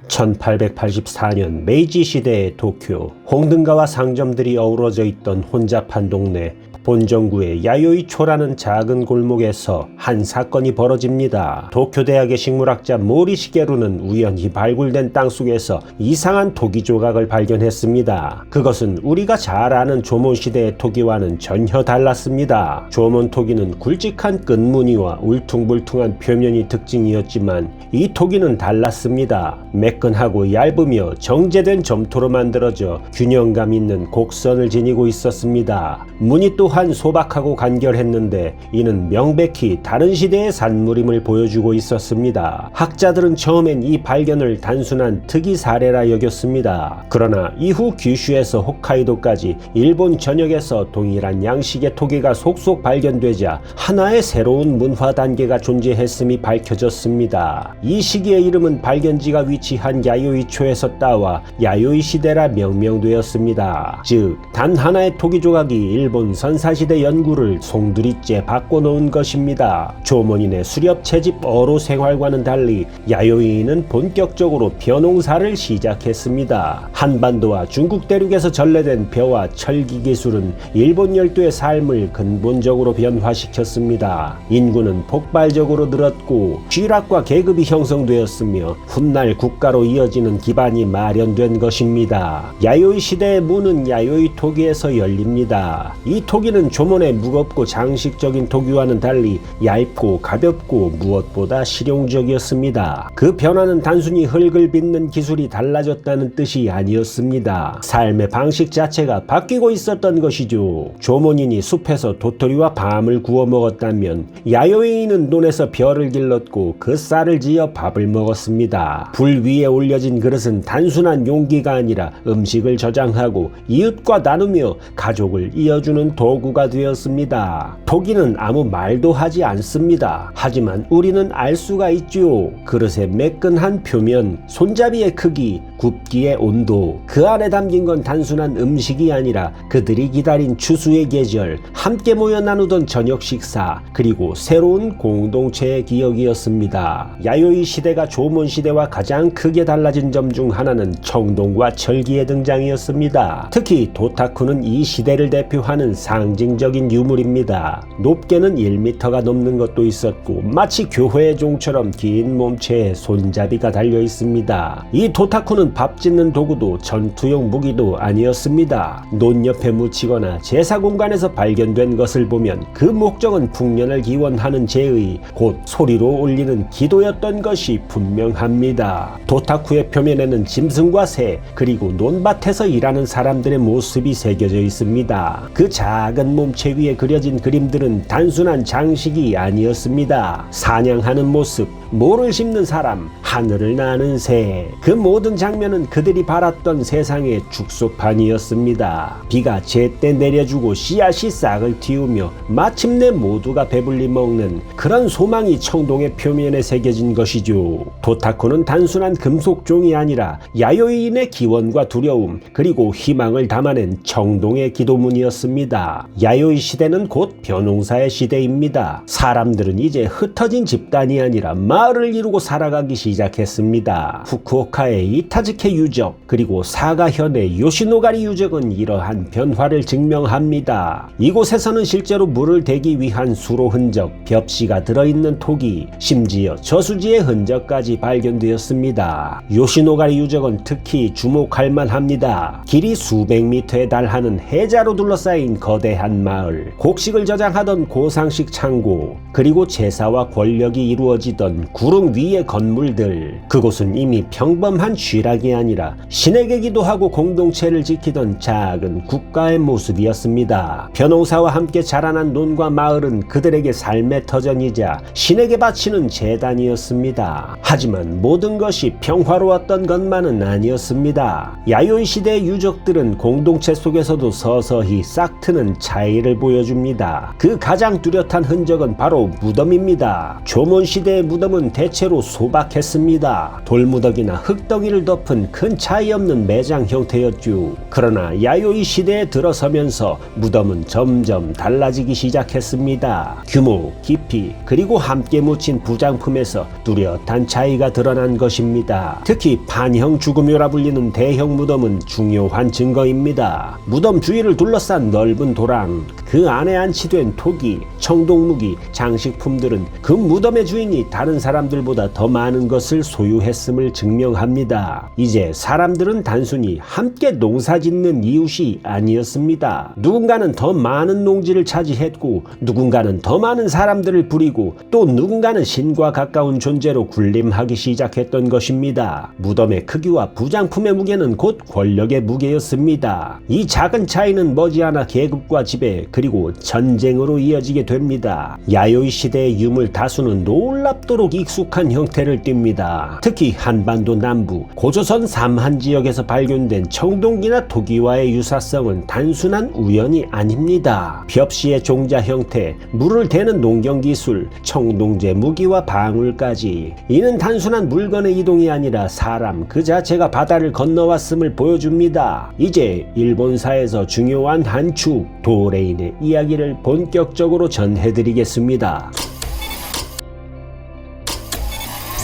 1884년 메이지 시대의 도쿄, 홍등가와 상점들이 어우러져 있던 혼잡한 동네 본정구의 야요이초라는 작은 골목에서 한 사건이 벌어집니다. 도쿄대학의 식물학자 모리 시게루는 우연히 발굴된 땅속에서 이상한 토기 조각을 발견했습니다. 그것은 우리가 잘 아는 조몬시대의 토기와는 전혀 달랐습니다. 조몬 토기는 굵직한 끝무늬와 울퉁불퉁한 표면이 특징이었지만 이 토기는 달랐습니다. 매끈하고 얇으며 정제된 점토로 만들어져 균형감 있는 곡선을 지니고 있었습니다. 무늬 또한 소박하고 간결했는데 이는 명백히 다른 시대의 산물임을 보여주고 있었습니다. 학자들은 처음엔 이 발견을 단순한 특이 사례라 여겼습니다. 그러나 이후 규슈에서 홋카이도까지 일본 전역에서 동일한 양식의 토기가 속속 발견되자 하나의 새로운 문화 단계가 존재했음이 밝혀졌습니다. 이 시기의 이름은 발견지가 위치한 야요이초에서 따와 야요이 시대라 명명되었습니다. 즉, 단 하나의 토기 조각이 일본 선사시대 연구를 송두리째 바꿔놓은 것입니다. 조몬인의 수렵 채집 어로 생활과는 달리 야요이인은 본격적으로 벼농사를 시작했습니다. 한반도와 중국 대륙에서 전래된 벼와 철기 기술은 일본 열도의 삶을 근본적으로 변화시켰습니다. 인구는 폭발적으로 늘었고 쥐락과 계급이 형성되었으며 훗날 국가로 이어지는 기반이 마련된 것입니다. 야요이 시대의 문은 야요이 토기에서 열립니다. 이 토기는 조몬의 무겁고 장식적인 토기와는 달리 얇고 가볍고 무엇보다 실용적이었습니다. 그 변화는 단순히 흙을 빚는 기술이 달라졌다는 뜻이 아니었습니다. 삶의 방식 자체가 바뀌고 있었던 것이죠. 조몬인이 숲에서 도토리와 밤을 구워 먹었다면 야요이인은 논에서 벼를 길렀고 그 쌀을 지어 밥을 먹었습니다. 불 위에 올려진 그릇은 단순한 용기가 아니라 음식을 저장하고 이웃과 나누며 가족을 이어주는 도구가 되었습니다. 토기는 아무 말도 하지 않습니다. 하지만 우리는 알 수가 있죠. 그릇의 매끈한 표면, 손잡이의 크기, 굽기의 온도, 그 안에 담긴 건 단순한 음식이 아니라 그들이 기다린 추수의 계절, 함께 모여 나누던 저녁 식사, 그리고 새로운 공동체의 기억이었습니다. 야요이 시대가 조몬 시대와 가장 크게 달라진 점 중 하나는 청동과 철기의 등장이었습니다. 특히 도타쿠는 이 시대를 대표하는 상징적인 유물입니다. 높게는 1m가 넘는 것도 있었고 마치 교회의 종처럼 긴 몸체에 손잡이가 달려 있습니다. 이 도타쿠는 밥 짓는 도구도 전투용 무기도 아니었습니다. 논 옆에 묻히거나 제사 공간에서 발견된 것을 보면 그 목적은 풍년을 기원하는 제의, 곧 소리로 올리는 기도였던 것이 분명합니다. 도타쿠의 표면에는 짐승과 새, 그리고 논밭에서 일하는 사람들의 모습이 새겨져 있습니다. 그 작은 몸체 위에 그려진 그림들은 단순한 장식이 아니었습니다. 사냥하는 모습, 모를 심는 사람, 하늘을 나는 새, 그 모든 장면은 그들이 바랐던 세상의 축소판이었습니다. 비가 제때 내려주고 씨앗이 싹을 틔우며 마침내 모두가 배불리 먹는 그런 소망이 청동의 표면에 새겨진 것이죠. 도타쿠는 단순한 금속종이 아니라 야요이인의 기원과 두려움, 그리고 희망을 담아낸 청동의 기도문이었습니다. 야요이 시대는 곧 벼농사의 시대입니다. 사람들은 이제 흩어진 집단이 아니라 마을을 이루고 살아가기 시작했습니다. 후쿠오카의 이타즈케 유적, 그리고 사가현의 요시노가리 유적은 이러한 변화를 증명합니다. 이곳에서는 실제로 물을 대기 위한 수로 흔적, 벽시가 들어있는 토기, 심지어 저수지의 흔적까지 발견되었습니다. 요시노가리 유적은 특히 주목할 만합니다. 길이 수백 미터에 달하는 해자로 둘러싸인 거대한 마을, 곡식을 저장하던 고상식 창고, 그리고 제사와 권력이 이루어지던 구릉 위의 건물들, 그곳은 이미 평범한 쥐락이 아니라 신에게 기도하고 공동체를 지키던 작은 국가의 모습이었습니다. 벼농사와 함께 자라난 논과 마을은 그들에게 삶의 터전이자 신에게 바치는 제단이었습니다. 하지만 모든 것이 평화로웠던 것만은 아니었습니다. 야요이 시대의 유적들은 공동체 속에서도 서서히 싹트는 차이를 보여줍니다. 그 가장 뚜렷한 흔적은 바로 무덤입니다. 조몬 시대의 무덤은 건축은 대체로 소박했습니다. 돌무더기나 흙덩이를 덮은 큰 차이 없는 매장 형태였죠. 그러나 야요이 시대에 들어서면서 무덤은 점점 달라지기 시작했습니다. 규모, 깊이, 그리고 함께 묻힌 부장품에서 뚜렷한 차이가 드러난 것입니다. 특히 판형 주금요라 불리는 대형 무덤은 중요한 증거입니다. 무덤 주위를 둘러싼 넓은 도랑, 그 안에 안치된 토기, 청동무기, 장식품들은 그 무덤의 주인이 다른 사람들보다 더 많은 것을 소유했음을 증명합니다. 이제 사람들은 단순히 함께 농사짓는 이웃이 아니었습니다. 누군가는 더 많은 농지를 차지했고, 누군가는 더 많은 사람들을 부리고, 또 누군가는 신과 가까운 존재로 군림하기 시작했던 것입니다. 무덤의 크기와 부장품의 무게는 곧 권력의 무게였습니다. 이 작은 차이는 머지않아 계급과 지배, 그리고 전쟁으로 이어지게 됩니다. 야요이 시대의 유물 다수는 놀랍도록 익숙한 형태를 띱니다. 특히 한반도 남부, 고조선 삼한 지역에서 발견된 청동기나 토기와의 유사성은 단순한 우연이 아닙니다. 벽시의 종자 형태, 물을 대는 농경기술, 청동제 무기와 방울까지. 이는 단순한 물건의 이동이 아니라 사람 그 자체가 바다를 건너왔음을 보여줍니다. 이제 일본사에서 중요한 한 축, 도레인의 이야기를 본격적으로 전해드리겠습니다.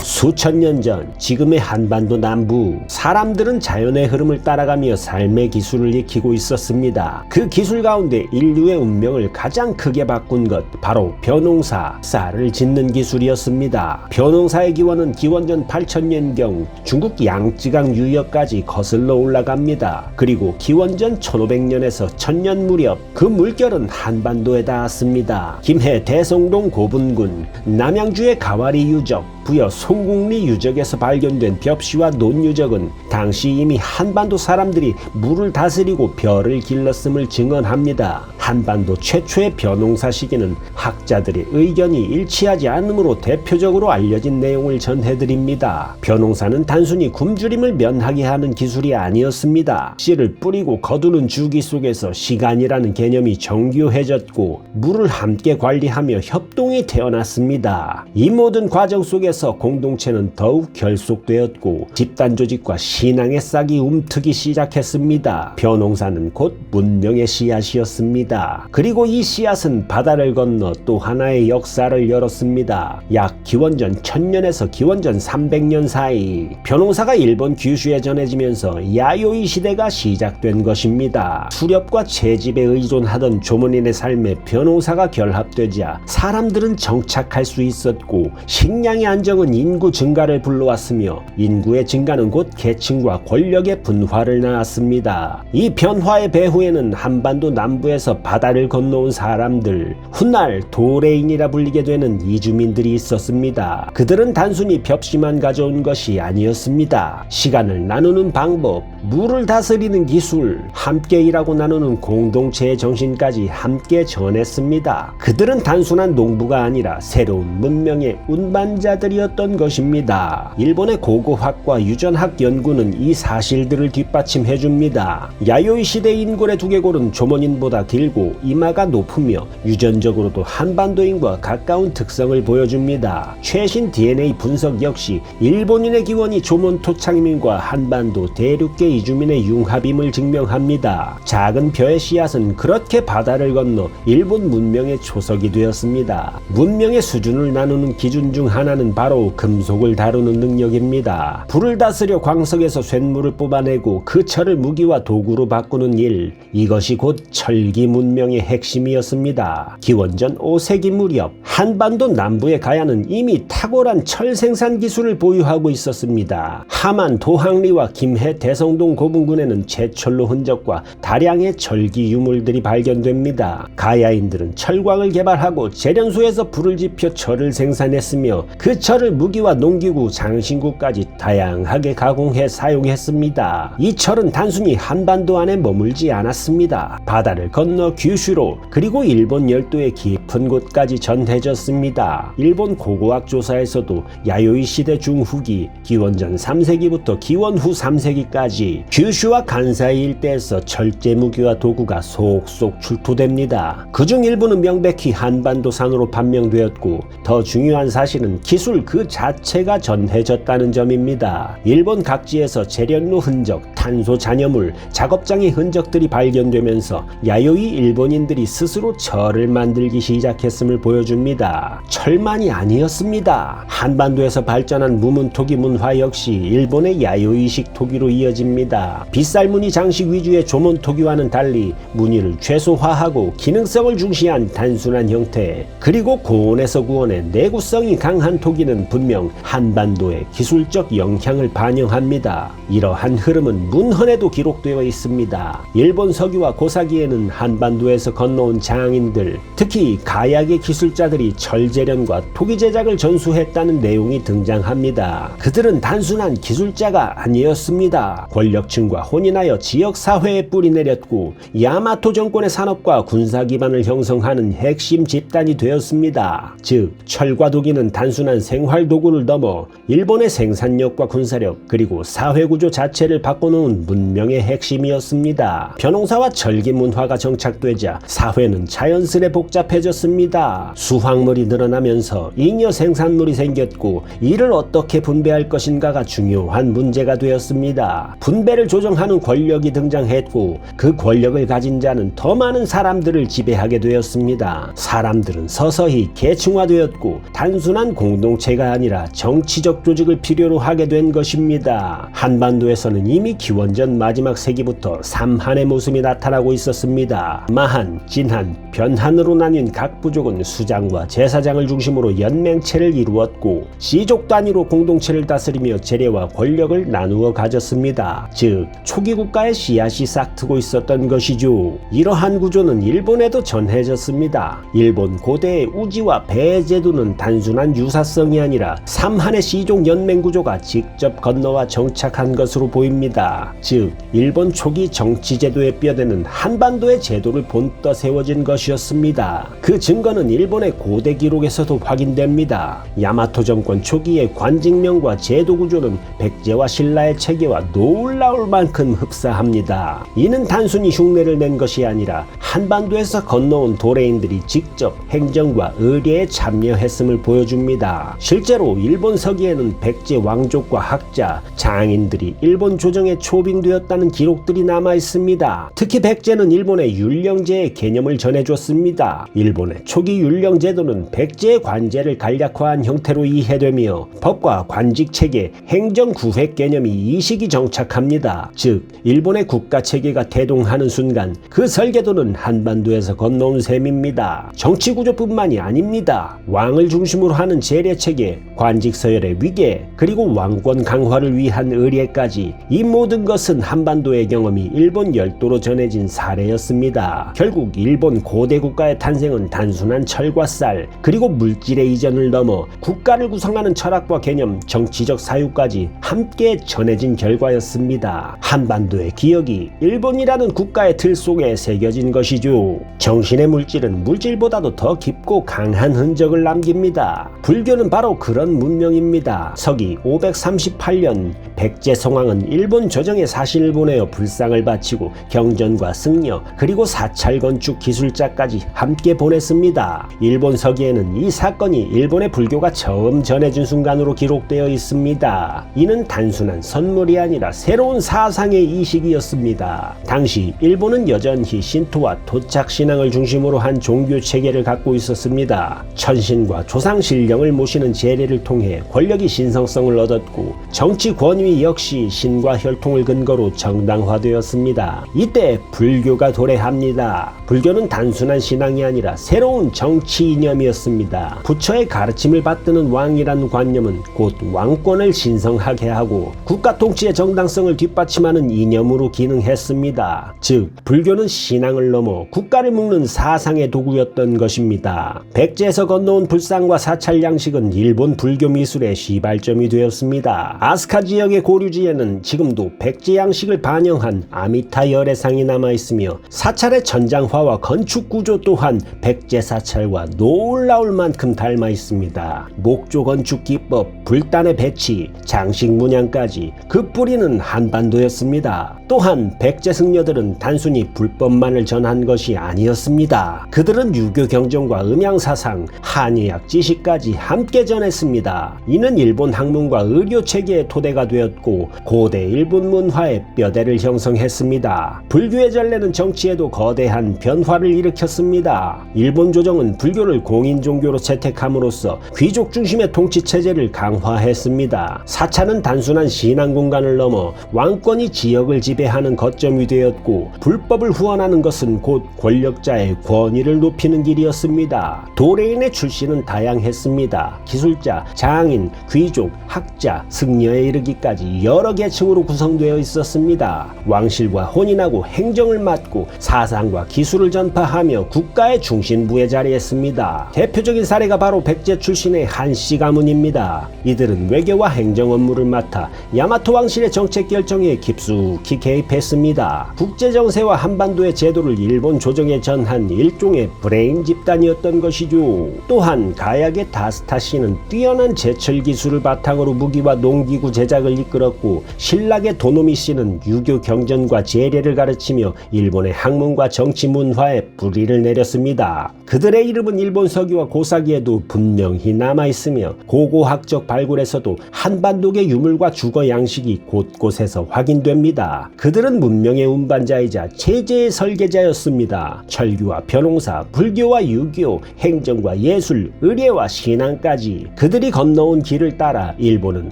수천 년 전 지금의 한반도 남부, 사람들은 자연의 흐름을 따라가며 삶의 기술을 익히고 있었습니다. 그 기술 가운데 인류의 운명을 가장 크게 바꾼 것, 바로 벼농사, 쌀을 짓는 기술이었습니다. 벼농사의 기원은 기원전 8000년경 중국 양쯔강 유역까지 거슬러 올라갑니다. 그리고 기원전 1500년에서 1000년 무렵 그 물결은 한반도에 닿았습니다. 김해 대성동 고분군, 남양주의 가와리 유적, 부여 송국리 유적에서 발견된 벽시와 논유적은 당시 이미 한반도 사람들이 물을 다스리고 벼를 길렀음을 증언합니다. 한반도 최초의 벼농사 시기는 학자들의 의견이 일치하지 않으므로 대표적으로 알려진 내용을 전해드립니다. 벼농사는 단순히 굶주림을 면하게 하는 기술이 아니었습니다. 씨를 뿌리고 거두는 주기 속에서 시간이라는 개념이 정교해졌고, 물을 함께 관리하며 협동이 태어났습니다. 이 모든 과정 속에서 공동체는 더욱 결속되었고, 집단 조직과 신앙의 싹이 움트기 시작했습니다. 벼농사는 곧 문명의 씨앗이었습니다. 그리고 이 씨앗은 바다를 건너 또 하나의 역사를 열었습니다. 약 기원전 1000년에서 기원전 300년 사이 벼농사가 일본 규슈에 전해지면서 야요이 시대가 시작된 것입니다. 수렵과 채집에 의존하던 조문인의 삶에 벼농사가 결합되자 사람들은 정착할 수 있었고, 식량의 안정은 인구 증가를 불러왔으며, 인구의 증가는 곧 계층과 권력의 분화를 낳았습니다. 이 변화의 배후에는 한반도 남부에서 바다를 건너온 사람들, 훗날 도레인이라 불리게 되는 이주민들이 있었습니다. 그들은 단순히 벽시만 가져온 것이 아니었습니다. 시간을 나누는 방법, 물을 다스리는 기술, 함께 일하고 나누는 공동체의 정신까지 함께 전했습니다. 그들은 단순한 농부가 아니라 새로운 문명의 운반자들이었던 것입니다. 일본의 고고학과 유전학 연구는 이 사실들을 뒷받침해줍니다. 야요이 시대 인골의 두개골은 조mon인보다 길고 이마가 높으며 유전적으로도 한반도인과 가까운 특성을 보여줍니다. 최신 DNA 분석 역시 일본인의 기원이 조몬 토착민과 한반도 대륙계 이주민의 융합임을 증명합니다. 작은 벼의 씨앗은 그렇게 바다를 건너 일본 문명의 초석이 되었습니다. 문명의 수준을 나누는 기준 중 하나는 바로 금속을 다루는 능력입니다. 불을 다스려 광석에서 쇳물을 뽑아내고 그 철을 무기와 도구로 바꾸는 일, 이것이 곧 철기 문명의 핵심이었습니다. 기원전 5세기 무렵 한반도 남부의 가야는 이미 탁월한 철 생산 기술을 보유하고 있었습니다. 하만 도항리와 김해 대성동 고분군에는 제철로 흔적과 다량의 철기 유물들이 발견됩니다. 가야인들은 철광을 개발하고 재련소에서 불을 지펴 철을 생산했으며, 그 철을 무기와 철과 농기구, 장신구까지 다양하게 가공해 사용했습니다. 이 철은 단순히 한반도 안에 머물지 않았습니다. 바다를 건너 규슈로 그리고 일본 열도의 깊은 곳까지 전해졌습니다. 일본 고고학 조사에서도 야요이 시대 중후기, 기원전 3세기부터 기원 후 3세기까지 규슈와 간사이 일대에서 철제 무기와 도구가 속속 출토됩니다. 그중 일부는 명백히 한반도산으로 판명되었고 더 중요한 사실은 기술 그 자체가 전해졌다는 점입니다. 일본 각지에서 재련로 흔적, 탄소 잔여물, 작업장의 흔적들이 발견되면서 야요이 일본인들이 스스로 철을 만들기 시작했음을 보여줍니다. 철만이 아니었습니다. 한반도에서 발전한 무문토기 문화 역시 일본의 야요이식 토기로 이어집니다. 빗살무늬 장식 위주의 조문토기와는 달리 무늬를 최소화하고 기능성을 중시한 단순한 형태, 그리고 고온에서 구워낸 내구성이 강한 토기는 분명 한반도의 기술적 영향을 반영합니다. 이러한 흐름은 문헌에도 기록되어 있습니다. 일본 서기와 고사기에는 한반도에서 건너온 장인들, 특히 가야계 기술자들이 철재련과 토기 제작을 전수했다는 내용이 등장합니다. 그들은 단순한 기술자가 아니었습니다. 권력층과 혼인하여 지역사회에 뿌리내렸고 야마토 정권의 산업과 군사 기반을 형성하는 핵심 집단이 되었습니다. 즉, 철과 도기는 단순한 생활도구를 넘어 일본의 생산력과 군사력 그리고 사회구조 자체를 바꿔놓은 문명의 핵심이었습니다. 벼농사와 절기 문화가 정착되자 사회는 자연스레 복잡해졌습니다. 수확물이 늘어나면서 잉여 생산물이 생겼고 이를 어떻게 분배할 것인가가 중요한 문제가 되었습니다. 분배를 조정하는 권력이 등장했고 그 권력을 가진 자는 더 많은 사람들을 지배하게 되었습니다. 사람들은 서서히 계층화되었고 단순한 공동체가 아니라 정치적 조직을 필요로 하게 된 것입니다. 한반도에서는 이미 기원전 마지막 세기부터 삼한의 모습이 나타나고 있었습니다. 마한, 진한, 변한으로 나뉜 각 부족은 수장과 제사장을 중심으로 연맹체를 이루었고 시족 단위로 공동체를 다스리며 재래와 권력을 나누어 가졌습니다. 즉, 초기 국가의 씨앗이 싹트고 있었던 것이죠. 이러한 구조는 일본에도 전해졌습니다. 일본 고대의 우지와 배 제도는 단순한 유사성이 아니라 삼한의 시족 연맹 구조가 직접 건너와 정착한 것으로 보입니다. 즉, 일본 초기 정치 제도의 뼈대는 한반도의 제도를 본떠 세워진 것이었습니다. 그 증거는 일본의 고대 기록에서도 확인됩니다. 야마토 정권 초기의 관직명과 제도 구조는 백제와 신라의 체계와 놀라울 만큼 흡사합니다. 이는 단순히 흉내를 낸 것이 아니라 한반도에서 건너온 도레인들이 직접 행정과 의례에 참여했음을 보여줍니다. 실제로 일본 서기에는 백제 왕족과 학자, 장인들이 일본 조정에 초빙되었다는 기록들이 남아있습니다. 특히 백제는 일본의 율령제의 개념을 전해줬습니다. 일본의 초기 율령제도는 백제의 관제를 간략화한 형태로 이해되며 법과 관직체계, 행정구획 개념이 이 시기 정착합니다. 즉, 일본의 국가체계가 태동하는 순간 그 설계도는 한반도에서 건너온 셈입니다. 정치구조뿐만이 아닙니다. 왕을 중심으로 하는 재래체계, 관직서열의 위계, 그리고 왕권 강화를 위한 의례까지 이 모든 것은 한반도의 경험이 일본 열도로 전해진 사례였습니다. 결국 일본 고대 국가의 탄생은 단순한 철과 쌀, 그리고 물질의 이전을 넘어 국가를 구성하는 철학과 개념, 정치적 사유까지 함께 전해진 결과였습니다. 한반도의 기억이 일본이라는 국가의 틀 속에 새겨진 것이죠. 정신의 물질은 물질보다도 더 깊고 강한 흔적을 남깁니다. 불교는 바로 그런 문명입니다. 서기 538년 백제 성왕은 일본 조정에 사신을 보내어 불상을 바치고 경전과 승려 그리고 사찰 건축 기술자까지 함께 보냈습니다. 일본 서기에는 이 사건이 일본의 불교가 처음 전해진 순간으로 기록되어 있습니다. 이는 단순한 선물이 아니라 새로운 사상의 이식이었습니다. 당시 일본은 여전히 신토와 토착 신앙을 중심으로 한 종교 체계를 갖고 있었습니다. 천신과 조상 신령을 모시는 제례를 통해 권력이 신성성을 얻었고 정치 권위 역시 신과 혈통을 근거로 정당화되었습니다. 이때 불교가 도래합니다. 불교는 단순한 신앙이 아니라 새로운 정치 이념이었습니다. 부처의 가르침을 받드는 왕이라는 관념은 곧 왕권을 신성하게 하고 국가 통치의 정당성을 뒷받침하는 이념으로 기능했습니다. 즉, 불교는 신앙을 넘어 국가를 묶는 사상의 도구였던 것입니다. 백제에서 건너온 불상과 사찰 양식은 일본 불교 불교 미술의 시발점이 되었습니다. 아스카 지역의 고류지에는 지금도 백제 양식을 반영한 아미타 열애상이 남아있으며 사찰의 전장화와 건축 구조 또한 백제 사찰과 놀라울 만큼 닮아 있습니다. 목조 건축 기법, 불단의 배치, 장식 문양까지 그 뿌리는 한반도였습니다. 또한 백제 승려들은 단순히 불법만을 전한 것이 아니었습니다. 그들은 유교 경전과 음양사상, 한의학 지식까지 함께 전했습니다. 이는 일본 학문과 의료 체계의 토대가 되었고 고대 일본 문화의 뼈대를 형성했습니다. 불교의 전례는 정치에도 거대한 변화를 일으켰습니다. 일본 조정은 불교를 공인 종교로 채택함으로써 귀족 중심의 통치 체제를 강화했습니다. 사찰은 단순한 신앙 공간을 넘어 왕권이 지역을 지배하는 거점이 되었고 불법을 후원하는 것은 곧 권력자의 권위를 높이는 길이었습니다. 도레인의 출신은 다양했습니다. 기술자, 장인, 귀족, 학자, 승려에 이르기까지 여러 계층으로 구성되어 있었습니다. 왕실과 혼인하고 행정을 맡고 사상과 기술을 전파하며 국가의 중심부에 자리했습니다. 대표적인 사례가 바로 백제 출신의 한씨 가문입니다. 이들은 외교와 행정 업무를 맡아 야마토 왕실의 정책 결정에 깊숙이 개입했습니다. 국제정세와 한반도의 제도를 일본 조정에 전한 일종의 브레인 집단이었던 것이죠. 또한 가야게 다스타 씨는 뛰어난 제철 기술을 바탕으로 무기와 농기구 제작을 이끌었고 신라의 도노미 씨는 유교 경전과 제례를 가르치며 일본의 학문과 정치 문화에 뿌리를 내렸습니다. 그들의 이름은 일본 서기와 고사기에도 분명히 남아있으며 고고학적 발굴에서도 한반도의 유물과 주거 양식이 곳곳에서 확인됩니다. 그들은 문명의 운반자이자 체제의 설계자였습니다. 철교와 벼농사, 불교와 유교, 행정과 예술, 의례와 신앙까지 그들이 건너온 길을 따라 일본은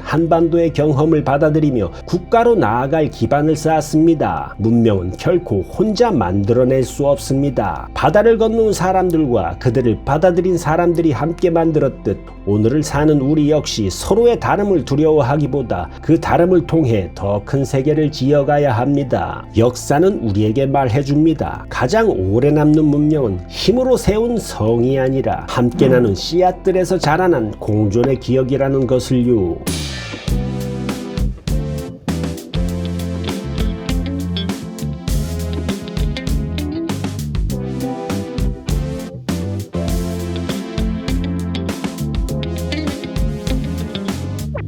한반도의 경험을 받아들이며 국가로 나아갈 기반을 쌓았습니다. 문명은 결코 혼자 만들어낼 수 없습니다. 바다를 건너온 사람들과 그들을 받아들인 사람들이 함께 만들었듯 오늘을 사는 우리 역시 서로의 다름을 두려워하기보다 그 다름을 통해 더 큰 세계를 지어가야 합니다. 역사는 우리에게 말해줍니다. 가장 오래 남는 문명은 힘으로 세운 성이 아니라 함께 나눈 씨앗들에서 자라난 공존의 기억이라는 것을요.